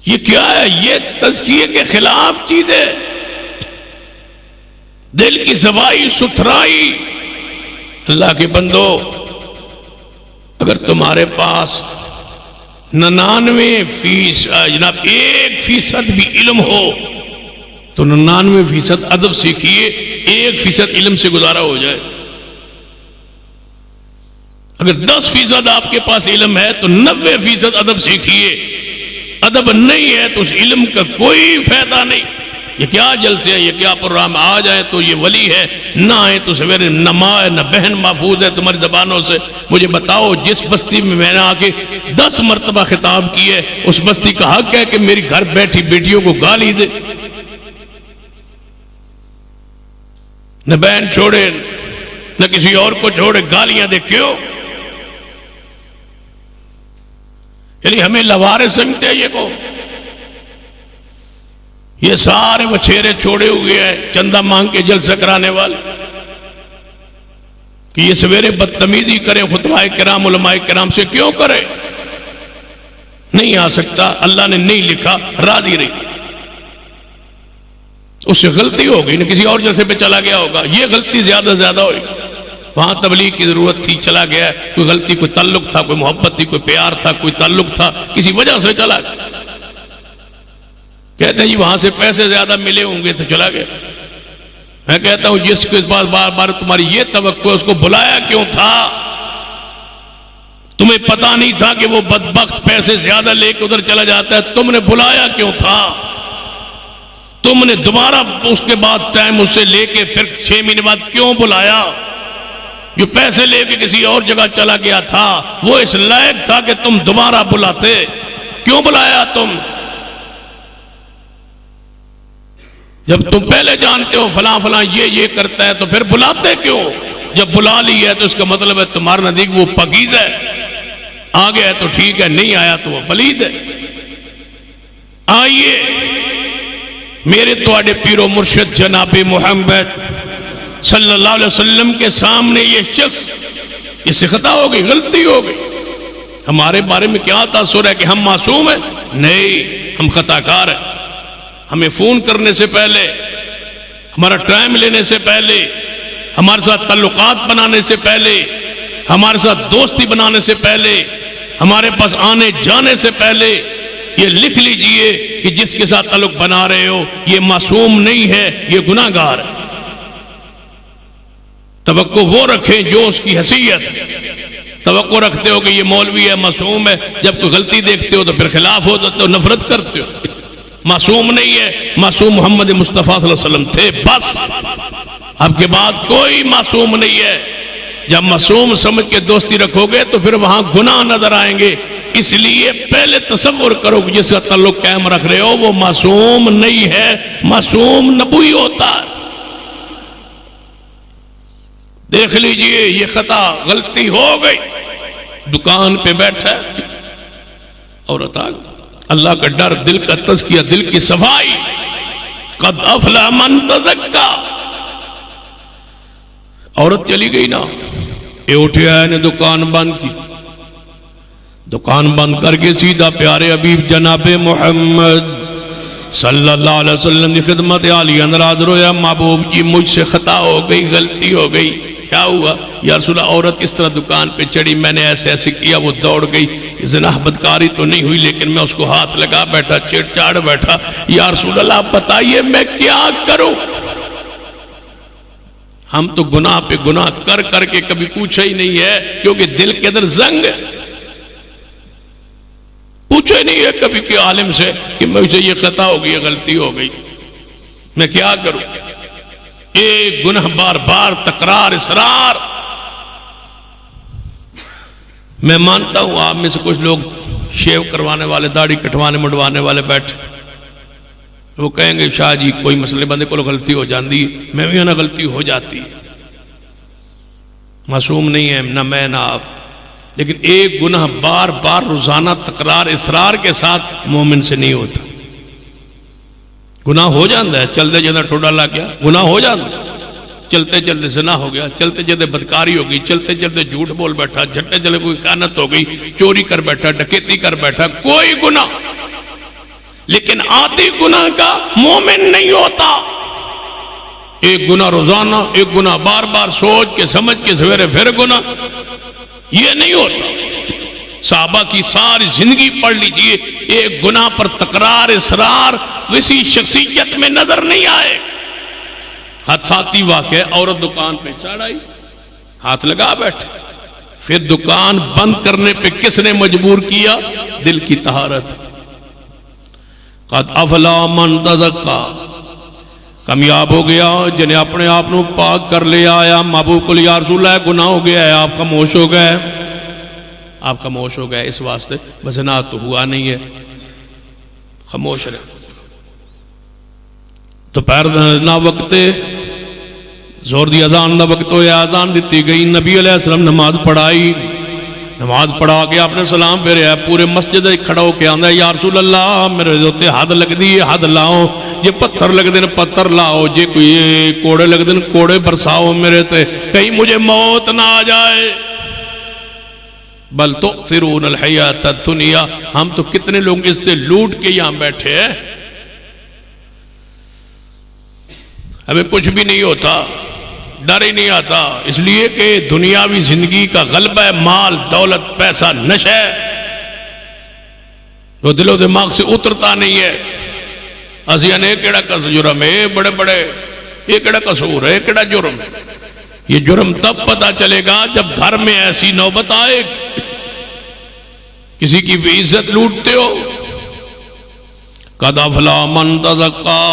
یہ کیا ہے؟ یہ تزکیے کے خلاف چیز ہے. دل کی صفائی ستھرائی. اللہ کے بندو، اگر تمہارے پاس 99% جناب 1% بھی علم ہو تو 99% ادب سیکھیے، 1% علم سے گزارا ہو جائے. اگر 10% آپ کے پاس علم ہے تو 90% ادب سیکھیے. ادب نہیں ہے تو اس علم کا کوئی فائدہ نہیں. یہ کیا جلسے ہے، یہ کیا پروگرام، آ جائے تو یہ ولی ہے، نہ آئے تو سویرے نہ ماں ہے نہ بہن محفوظ ہے تمہاری زبانوں سے. مجھے بتاؤ، جس بستی میں میں نے آ کے 10 مرتبہ خطاب کی ہے، اس بستی کا حق ہے کہ میری گھر بیٹھی بیٹیوں کو گالی دے؟ نہ بہن چھوڑے نہ کسی اور کو چھوڑے، گالیاں دے. کیوں؟ یعنی ہمیں لوارے سمجھتے ہیں یہ کو؟ یہ سارے وچھیرے چھوڑے ہوئے ہیں چندہ مانگ کے جلسہ کرانے والے، کہ یہ سویرے بدتمیزی کرے خطبہ کرام علماء کرام سے. کیوں کرے؟ نہیں آ سکتا، اللہ نے نہیں لکھا، راضی رہی. اس سے غلطی ہو گئی، نہ کسی اور جلسے پہ چلا گیا ہوگا. یہ غلطی زیادہ ہوئی. وہاں تبلیغ کی ضرورت تھی، چلا گیا. کوئی غلطی، کوئی تعلق تھا، کوئی محبت تھی، کوئی پیار تھا، کوئی تعلق تھا، کسی وجہ سے چلا گیا. کہتے ہیں جی وہاں سے پیسے زیادہ ملے ہوں گے تو چلا گیا. میں کہتا ہوں جس کے پاس بار بار تمہاری یہ توقع ہے، اس کو بلایا کیوں تھا؟ تمہیں پتا نہیں تھا کہ وہ بدبخت پیسے زیادہ لے کے ادھر چلا جاتا ہے؟ تم نے بلایا کیوں تھا؟ تم نے دوبارہ اس کے بعد ٹائم اس سے لے کے پھر 6 مہینے بعد کیوں بلایا؟ جو پیسے لے کے کسی اور جگہ چلا گیا تھا وہ اس لائق تھا کہ تم دوبارہ بلاتے. کیوں بلایا تم؟ جب تم پہلے جانتے ہو فلاں فلاں یہ کرتا ہے تو پھر بلاتے کیوں؟ جب بلا لی ہے تو اس کا مطلب ہے تمہارے نزدیک وہ پاکیزہ ہے. آ گیا تو ٹھیک ہے، نہیں آیا تو وہ پلید ہے. آئیے میرے تواڈے پیر و مرشد جناب محمد صلی اللہ علیہ وسلم کے سامنے یہ شخص، اس سے خطا ہو گئی، غلطی ہو گئی. ہمارے بارے میں کیا تاثر ہے کہ ہم معصوم ہیں؟ نہیں، ہم خطا کار ہیں. ہمیں فون کرنے سے پہلے، ہمارا ٹائم لینے سے پہلے، ہمارے ساتھ تعلقات بنانے سے پہلے، ہمارے ساتھ دوستی بنانے سے پہلے، ہمارے پاس آنے جانے سے پہلے یہ لکھ لیجئے کہ جس کے ساتھ تعلق بنا رہے ہو یہ معصوم نہیں ہے، یہ گناہ گار ہے. توقع وہ رکھیں جو اس کی حیثیت. توقع رکھتے ہو کہ یہ مولوی ہے، معصوم ہے، جب کوئی غلطی دیکھتے ہو تو پھر خلاف ہو تو نفرت کرتے ہو. معصوم نہیں ہے، معصوم محمد مصطفیٰ صلی اللہ علیہ وسلم تھے بس. اب کے بعد کوئی معصوم نہیں ہے. جب معصوم سمجھ کے دوستی رکھو گے تو پھر وہاں گناہ نظر آئیں گے. اس لیے پہلے تصور کرو کہ جس کا تعلق قائم رکھ رہے ہو وہ معصوم نہیں ہے، معصوم نبوی ہوتا ہے. دیکھ لیجئے یہ خطا، غلطی ہو گئی. دکان پہ بیٹھا عورت آ گئی. اللہ کا ڈر، دل کا تزکیہ، دل کی صفائی. قد افلح من تزکا. عورت چلی گئی نا، یہ اٹھیا ہے نے دکان بند کی. دکان بند کر کے سیدھا پیارے حبیب جناب محمد صلی اللہ علیہ وسلم کی خدمت عالیہ اندراز رویا. محبوب جی مجھ سے خطا ہو گئی، غلطی ہو گئی. کیا ہوا؟ یا رسول اللہ عورت اس طرح دکان پہ چڑھی، میں نے ایسے ایسے کیا، وہ دوڑ گئی. زنا بدکاری تو نہیں ہوئی لیکن میں اس کو ہاتھ لگا بیٹھا، چیڑ چاڑ بیٹھا. یا رسول اللہ آپ بتائیے میں کیا کروں؟ ہم تو گناہ پہ گناہ کر کر کے کبھی پوچھا ہی نہیں ہے، کیونکہ دل کے اندر زنگ ہے. پوچھا ہی نہیں ہے کبھی کہ عالم سے کہ مجھے یہ خطا ہو گئی، غلطی ہو گئی، میں کیا کروں؟ ایک گناہ بار بار تکرار، اصرار. میں مانتا ہوں آپ میں سے کچھ لوگ شیو کروانے والے، داڑھی کٹوانے مڈوانے والے بیٹھے، وہ کہیں گے شاہ جی کوئی مسئلے بندے کو غلطی ہو جاندی، میں بھی نہ غلطی ہو جاتی ہے. معصوم نہیں ہے نہ میں نہ آپ، لیکن ایک گناہ بار بار روزانہ تکرار اصرار کے ساتھ مومن سے نہیں ہوتا. گناہ ہو جاندہ ہے، چلتے چلتے ٹھوڈا لگ گیا، گناہ ہو جاندہ ہے. چلتے چلتے زنا ہو گیا، چلتے چلتے بدکاری ہو گئی، چلتے چلتے جھوٹ بول بیٹھا، جھٹے چلے کوئی خیانت ہو گئی، چوری کر بیٹھا، ڈکیتی کر بیٹھا، کوئی گناہ لیکن عادی گناہ کا مومن نہیں ہوتا. ایک گناہ روزانہ، ایک گناہ بار بار سوچ کے سمجھ کے سویرے پھر گناہ، یہ نہیں ہوتا. صحابہ کی ساری زندگی پڑھ لیجئے، ایک گناہ پر تکرار اصرار کسی شخصیت میں نظر نہیں آئے. حادثاتی واقعہ، عورت دکان پہ چڑھ آئی، ہاتھ لگا بیٹھے. پھر دکان بند کرنے پہ کس نے مجبور کیا؟ دل کی طہارت. قد افلا من تزکا، کامیاب ہو گیا جنہیں اپنے آپ نو پاک کر لے آیا. محبوب کو یا رسول اللہ گناہ ہو گیا ہے، آپ خاموش ہو گئے، آپ خاموش ہو گئے. اس واسطے بس نہ تو ہوا نہیں ہے، خاموش رہے. دوپہر نہ وقت زور دی اذان دا وقت ہویا، اذان دیتی گئی. نبی علیہ السلام نماز پڑھائی، نماز پڑھا کے آپ نے سلام پھیریا. پورے مسجد کھڑا ہو کے آندا ہے یا رسول اللہ میرے تے حد لگ دی ہے، حد لاؤ. جے پتھر لگ دین پتھر لاؤ، جے کوئی کوڑے لگ دین کوڑے برساؤ میرے تے، کہیں مجھے موت نہ آ جائے. بل تؤثرون الحیات الدنیا، ہم تو کتنے لوگ اس سے لوٹ کے یہاں بیٹھے ہیں، ہمیں کچھ بھی نہیں ہوتا، ڈر ہی نہیں آتا. اس لیے کہ دنیاوی زندگی کا غلبہ ہے، مال دولت پیسہ نشہ ہے، وہ دل و دماغ سے اترتا نہیں ہے. اسی نے کیڑا جرم ہے، بڑے بڑے یہ کیڑا قصور ہے، کیڑا جرم. یہ جرم تب پتا چلے گا جب گھر میں ایسی نوبت آئے کسی کی بھی عزت لوٹتے ہو. قد افلح من تزکا،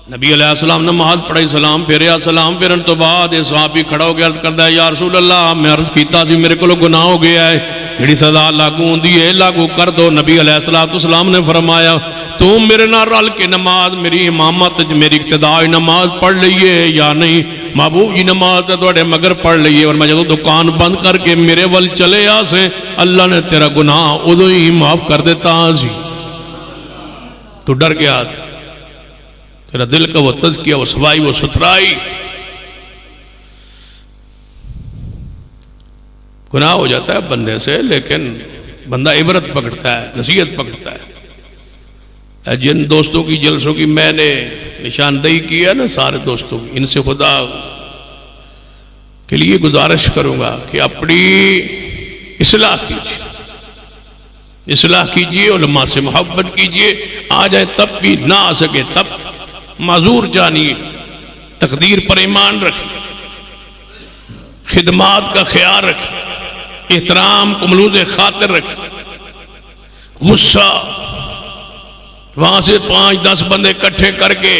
نبی علیہ السلام نے نماز پڑھائی، سلام پھیریا. سلام پھیرن تو بعد یہ صحابی کھڑا ہو کے عرض کرتا ہے یا رسول اللہ میں عرض کیتا سی میرے کو گناہ ہو گیا ہے، جڑی سزا لاگو ہوندی ہے لاگو کر دو. نبی علیہ السلام نے فرمایا تو میرے نال رل کے نماز میری امامت میری اقتدائی نماز پڑھ لئیے یا نہیں؟ محبوب جی نماز تواڈے مگر پڑھ لئیے، اور میں جدوں دکان بند کر کے میرے ول چلے آسے اللہ نے تیرا گناہ ادو ہی معاف کر دیتا سی. تو ڈر گیا تھا، تیرا دل کا وہ تزکیہ، وہ صفائی، وہ ستھرائی. گناہ ہو جاتا ہے بندے سے، لیکن بندہ عبرت پکڑتا ہے، نصیحت پکڑتا ہے. جن دوستوں کی جلسوں کی میں نے نشاندہی کی ہے نا سارے دوستوں کی، ان سے خدا کے لیے گزارش کروں گا کہ اپنی اصلاح کیجیے، اصلاح کیجیے، علماء سے محبت کیجیے. آ جائے تب بھی، نہ آ سکے تب معذور جانیے. تقدیر پر ایمان رکھیں، خدمات کا خیال رکھیں، احترام کو ملوز خاطر رکھیں. غصہ وہاں سے 5-10 بندے اکٹھے کر کے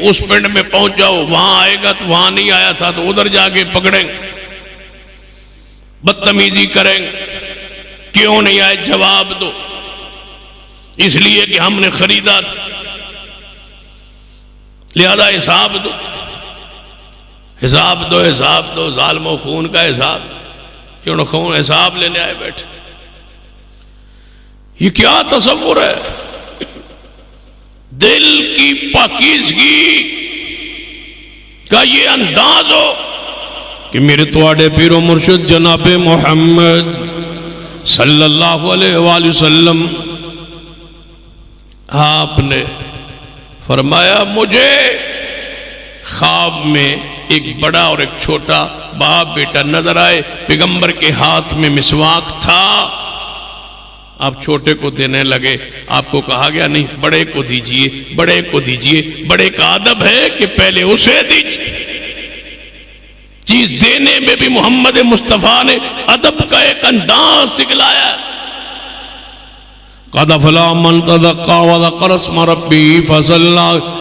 اس پنڈ میں پہنچ جاؤ، وہاں آئے گا تو وہاں نہیں آیا تھا تو ادھر جا کے پکڑیں، بدتمیزی کریں. کیوں نہیں آئے جواب دو. اس لیے کہ ہم نے خریدا تھا، لہذا حساب دو، حساب دو، حساب دو. ظالم و خون کا حساب، کیوں خون حساب لینے آئے بیٹھے. یہ کیا تصور ہے؟ دل کی پاکیزگی کا یہ انداز ہو کہ میرے تواڈے پیر و مرشد جناب محمد صلی اللہ علیہ وآلہ وسلم آپ نے فرمایا مجھے خواب میں ایک بڑا اور ایک چھوٹا باپ بیٹا نظر آئے. پیغمبر کے ہاتھ میں مسواک تھا، آپ چھوٹے کو دینے لگے. آپ کو کہا گیا نہیں، بڑے کو دیجئے، بڑے کو دیجئے. بڑے کا ادب ہے کہ پہلے اسے دیجئے. چیز دینے میں بھی محمد مصطفیٰ نے ادب کا ایک انداز سکھلایا. قد افلح من تزکا وذکر اسم ربہ فصلی.